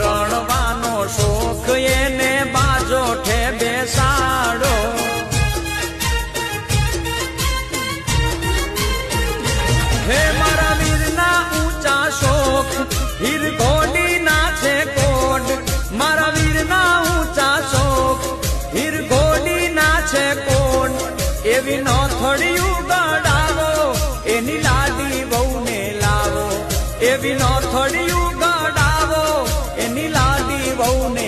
પરણવાનો શોખ એને બાજો ઠે બેસાડો હે મારા વીરના ઊંચા શોખ હીર ઘોડી ના છે કોડ મારા વીરના ઊંચા શોખ હીર ઘોડી ના છે કોડ એવી નો થોડિયું ગડાવો એની લાડી વહુને લાવો એવી નો થોડિયું ગડાવો એની લાડી વહુને